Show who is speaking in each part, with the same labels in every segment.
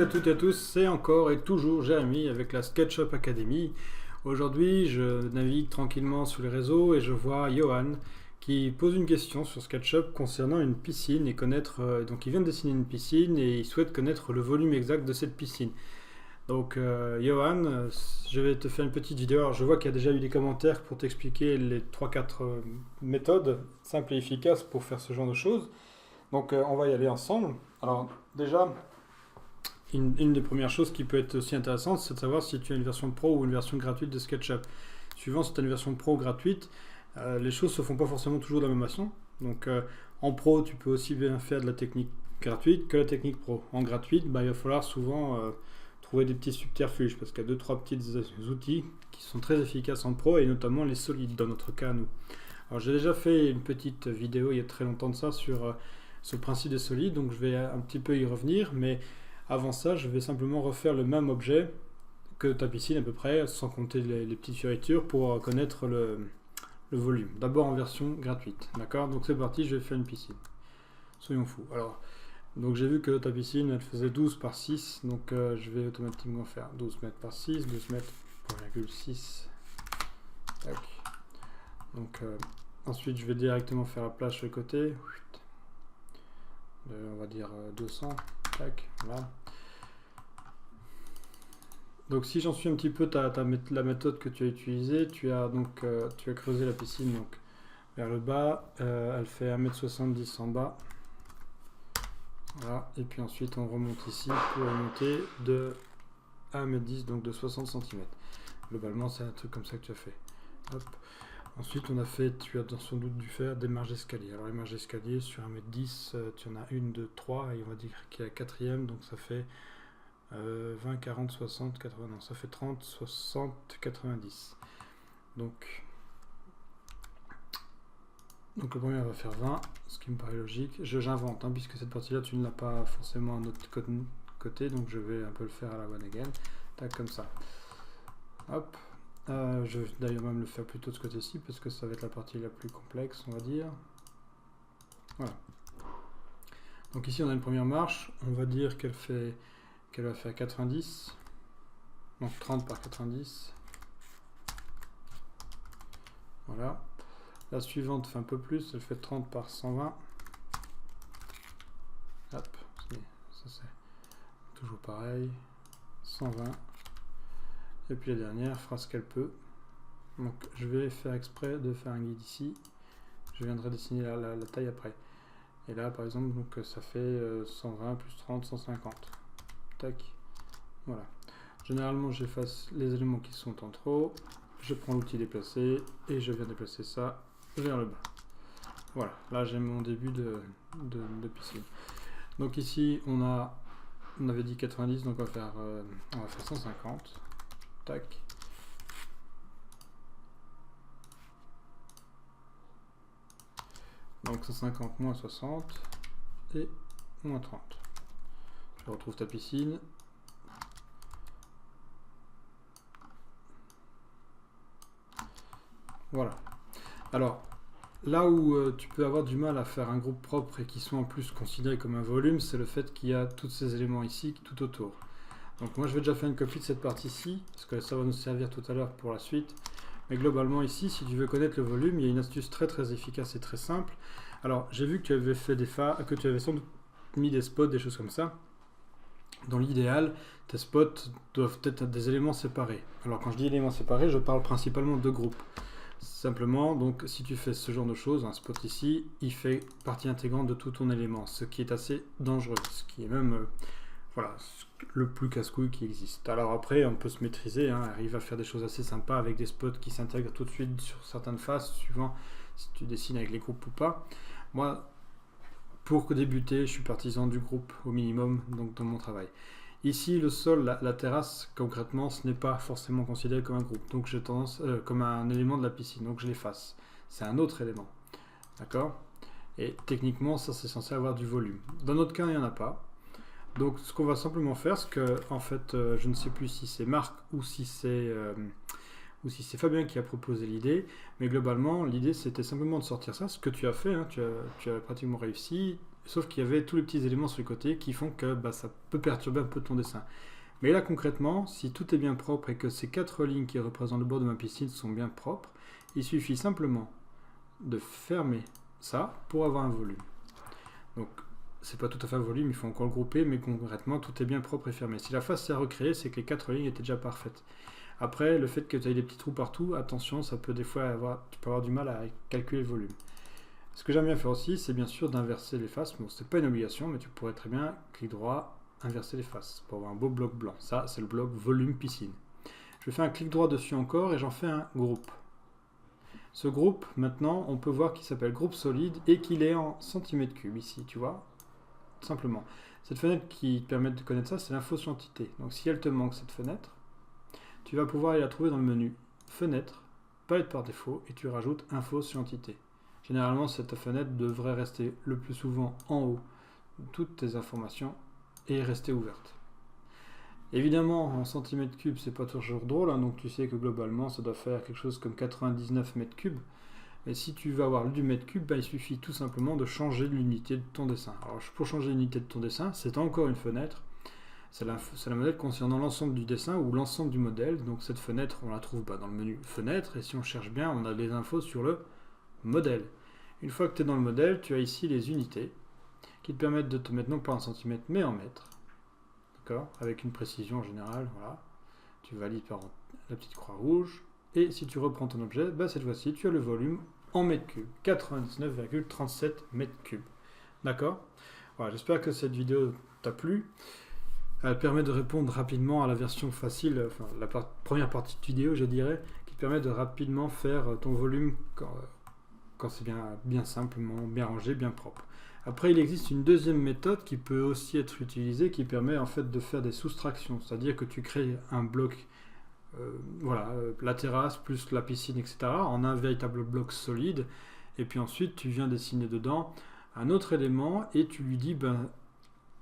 Speaker 1: à toutes et à tous, c'est encore et toujours Jérémy avec la SketchUp Academy. Aujourd'hui, je navigue tranquillement sur les réseaux et je vois Johan qui pose une question sur SketchUp concernant une piscine et connaître. Donc, il vient de dessiner une piscine et il souhaite connaître le volume exact de cette piscine. Donc, Johan, je vais te faire une petite vidéo. Alors, je vois qu'il y a déjà eu des commentaires pour t'expliquer les 3-4 méthodes simples et efficaces pour faire ce genre de choses. Donc, on va y aller ensemble. Alors, déjà. Une des premières choses qui peut être aussi intéressante, c'est de savoir si tu as une version pro ou une version gratuite de SketchUp. Suivant si tu as une version pro ou gratuite, les choses ne se font pas forcément toujours de la même façon. Donc en pro, tu peux aussi bien faire de la technique gratuite que la technique pro. En gratuite, il va falloir souvent trouver des petits subterfuges parce qu'il y a 2-3 petits outils qui sont très efficaces en pro et notamment les solides dans notre cas à nous. Alors j'ai déjà fait une petite vidéo il y a très longtemps de ça sur ce principe des solides, donc je vais un petit peu y revenir, mais avant ça, je vais simplement refaire le même objet que ta piscine à peu près, sans compter les petites fioritures pour connaître le volume. D'abord en version gratuite, d'accord? Donc c'est parti, je vais faire une piscine. Soyons fous. Alors, donc j'ai vu que ta piscine, elle faisait 12 par 6, donc je vais automatiquement faire 12 mètres par 6, 12 mètres par 6. Tac. Donc ensuite, je vais directement faire la plage sur le côté. On va dire 200. Tac, voilà. Donc si j'en suis un petit peu la méthode que tu as utilisée, tu as creusé la piscine donc, vers le bas, elle fait 1,70 m en bas. Voilà, et puis ensuite on remonte ici pour remonter de 1,10 m, donc de 60 cm. Globalement c'est un truc comme ça que tu as fait. Hop. Ensuite tu as sans doute dû faire des marges d'escalier. Alors les marges d'escalier sur 1,10 m, tu en as 1, 2, 3, et on va dire qu'il y a la quatrième, donc ça fait 20, 40, 60, 80, non, ça fait 30, 60, 90. Donc le premier va faire 20, ce qui me paraît logique. J'invente, puisque cette partie-là, tu ne l'as pas forcément à notre côté, donc je vais un peu le faire à la one again. Tac, comme ça. Hop. Je vais d'ailleurs même le faire plutôt de ce côté-ci, parce que ça va être la partie la plus complexe, on va dire. Voilà. Donc ici, on a une première marche. On va dire qu'elle va faire 90, donc 30 par 90. Voilà. La suivante fait un peu plus, elle fait 30 par 120. Hop, ça c'est toujours pareil. 120. Et puis la dernière fera ce qu'elle peut. Donc je vais faire exprès de faire un guide ici. Je viendrai dessiner la taille après. Et là par exemple, donc ça fait 120 plus 30, 150. Tac. Voilà. Généralement, j'efface les éléments qui sont en trop. Je prends l'outil déplacer et je viens déplacer ça vers le bas. Voilà. Là, j'ai mon début de piscine. Donc ici, on avait dit 90, donc on va faire 150. Tac. Donc 150 moins 60 et moins 30. Je retrouve ta piscine. Voilà. Alors, là où tu peux avoir du mal à faire un groupe propre et qui soit en plus considéré comme un volume, c'est le fait qu'il y a tous ces éléments ici tout autour. Donc moi je vais déjà faire une copie de cette partie-ci, parce que ça va nous servir tout à l'heure pour la suite. Mais globalement ici, si tu veux connaître le volume, il y a une astuce très très efficace et très simple. Alors j'ai vu que tu avais fait que tu avais sans doute mis des spots, des choses comme ça. Dans l'idéal, tes spots doivent être des éléments séparés. Alors quand je dis éléments séparés, je parle principalement de groupes. Simplement, donc si tu fais ce genre de choses, un spot ici, il fait partie intégrante de tout ton élément, ce qui est assez dangereux, ce qui est même voilà, le plus casse-couille qui existe. Alors après, on peut se maîtriser, arrive à faire des choses assez sympas avec des spots qui s'intègrent tout de suite sur certaines faces, suivant si tu dessines avec les groupes ou pas. Moi, pour débuter, je suis partisan du groupe au minimum, donc dans mon travail. Ici, le sol, la terrasse, concrètement, ce n'est pas forcément considéré comme un groupe. Donc j'ai tendance, comme un élément de la piscine. Donc je l'efface. C'est un autre élément. D'accord? Et techniquement, ça c'est censé avoir du volume. Dans notre cas, il n'y en a pas. Donc ce qu'on va simplement faire, c'est que, en fait, je ne sais plus si c'est Marc ou si c'est Fabien qui a proposé l'idée, mais globalement l'idée c'était simplement de sortir ça, ce que tu as fait, tu as pratiquement réussi. sauf qu'il y avait tous les petits éléments sur le côté qui font que ça peut perturber un peu ton dessin. Mais là concrètement, si tout est bien propre et que ces 4 lignes qui représentent le bord de ma piscine sont bien propres, il suffit simplement de fermer ça pour avoir un volume. Donc c'est pas tout à fait un volume, il faut encore le grouper, mais concrètement tout est bien propre et fermé. Si la face s'est recréée, c'est que les 4 lignes étaient déjà parfaites. Après, le fait que tu aies des petits trous partout, attention, ça peut des fois tu peux avoir du mal à calculer le volume. Ce que j'aime bien faire aussi, c'est bien sûr d'inverser les faces. Bon, c'est pas une obligation, mais tu pourrais très bien, clic droit, inverser les faces pour avoir un beau bloc blanc. Ça, c'est le bloc volume piscine. Je fais un clic droit dessus encore et j'en fais un groupe. Ce groupe, maintenant, on peut voir qu'il s'appelle groupe solide et qu'il est en centimètres cubes ici, tu vois, simplement. Cette fenêtre qui permet de connaître ça, c'est l'info sur entité. Donc si elle te manque cette fenêtre, tu vas pouvoir aller la trouver dans le menu fenêtre, palette par défaut, et tu rajoutes info sur entité. Généralement, cette fenêtre devrait rester le plus souvent en haut de toutes tes informations et rester ouverte. Évidemment, en centimètres cubes, c'est pas toujours drôle, hein, donc tu sais que globalement, ça doit faire quelque chose comme 99 mètres cubes. Mais si tu veux avoir du mètre cube, il suffit tout simplement de changer l'unité de ton dessin. Alors, pour changer l'unité de ton dessin, c'est encore une fenêtre. C'est la modèle concernant l'ensemble du dessin ou l'ensemble du modèle. Donc cette fenêtre, on la trouve dans le menu fenêtre. Et si on cherche bien, on a des infos sur le modèle. Une fois que tu es dans le modèle, tu as ici les unités qui te permettent de te mettre non pas en centimètres mais en mètres. D'accord ? Avec une précision en général. Voilà. Tu valides par la petite croix rouge. Et si tu reprends ton objet, cette fois-ci, tu as le volume en mètres cubes. 99,37 mètres cubes. D'accord ? Voilà, j'espère que cette vidéo t'a plu. Elle permet de répondre rapidement à la version facile, enfin la première partie de vidéo, je dirais, qui permet de rapidement faire ton volume quand c'est bien simplement, bien rangé, bien propre. Après, il existe une deuxième méthode qui peut aussi être utilisée, qui permet en fait de faire des soustractions, c'est-à-dire que tu crées un bloc, la terrasse plus la piscine, etc., en un véritable bloc solide, et puis ensuite tu viens dessiner dedans un autre élément et tu lui dis,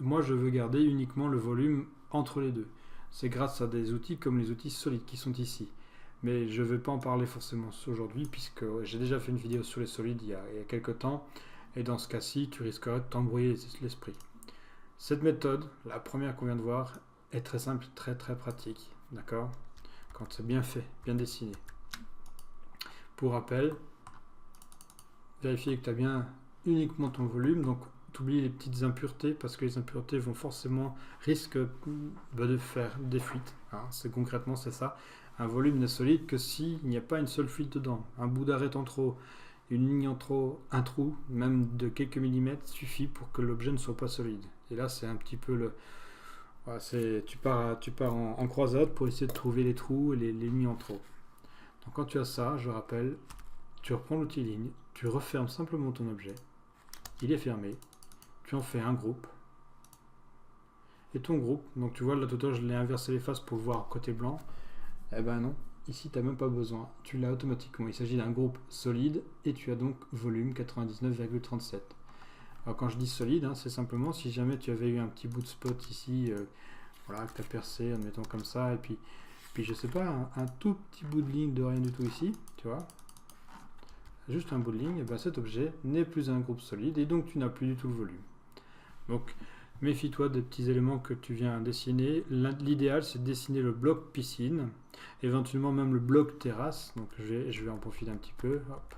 Speaker 1: moi je veux garder uniquement le volume entre les deux. C'est grâce à des outils comme les outils solides qui sont ici. Mais je ne vais pas en parler forcément aujourd'hui puisque j'ai déjà fait une vidéo sur les solides il y a quelques temps. Et dans ce cas-ci, tu risquerais de t'embrouiller l'esprit. Cette méthode, la première qu'on vient de voir, est très simple, très très pratique. D'accord ? Quand c'est bien fait, bien dessiné. Pour rappel, vérifier que tu as bien uniquement ton volume. Donc tu oublies les petites impuretés parce que les impuretés vont forcément risquer de faire des fuites. Hein. Concrètement, c'est ça. Un volume n'est solide que s'il n'y a pas une seule fuite dedans. Un bout d'arête en trop, une ligne en trop, un trou, même de quelques millimètres, suffit pour que l'objet ne soit pas solide. Et là, c'est un petit peu le... Voilà, tu pars en croisade pour essayer de trouver les trous et les lignes en trop. Donc quand tu as ça, je rappelle, tu reprends l'outil ligne, tu refermes simplement ton objet, il est fermé, tu en fais un groupe, et ton groupe, donc tu vois là tout à l'heure je l'ai inversé les faces pour le voir côté blanc, eh ben non, ici tu n'as même pas besoin, tu l'as automatiquement, il s'agit d'un groupe solide, et tu as donc volume 99,37. Alors quand je dis solide, c'est simplement si jamais tu avais eu un petit bout de spot ici, que tu as percé, admettons comme ça, et puis je sais pas, un tout petit bout de ligne de rien du tout ici, tu vois, juste un bout de ligne, et cet objet n'est plus un groupe solide, et donc tu n'as plus du tout le volume. Donc méfie-toi des petits éléments que tu viens dessiner. L'idéal c'est de dessiner le bloc piscine, éventuellement même le bloc terrasse, donc je vais en profiter un petit peu, hop.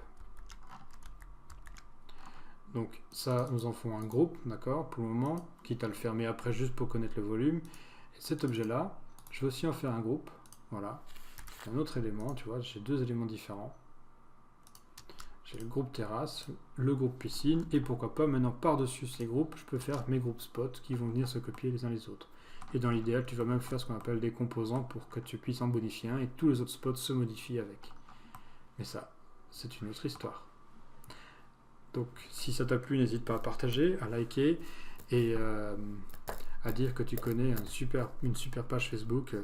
Speaker 1: Donc ça, nous en font un groupe, d'accord, pour le moment, quitte à le fermer après juste pour connaître le volume. Et cet objet-là, je vais aussi en faire un groupe, voilà. Un autre élément, tu vois, j'ai deux éléments différents. J'ai le groupe terrasse, le groupe piscine, et pourquoi pas, maintenant par-dessus ces groupes, je peux faire mes groupes spots qui vont venir se copier les uns les autres. Et dans l'idéal, tu vas même faire ce qu'on appelle des composants pour que tu puisses en modifier un et tous les autres spots se modifient avec. Mais ça, c'est une autre histoire. Donc si ça t'a plu, n'hésite pas à partager, à liker et à dire que tu connais une super page Facebook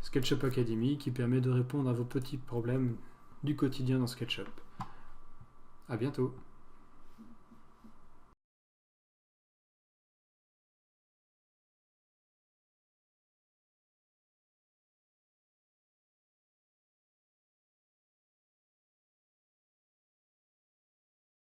Speaker 1: SketchUp Academy qui permet de répondre à vos petits problèmes du quotidien dans SketchUp. À bientôt.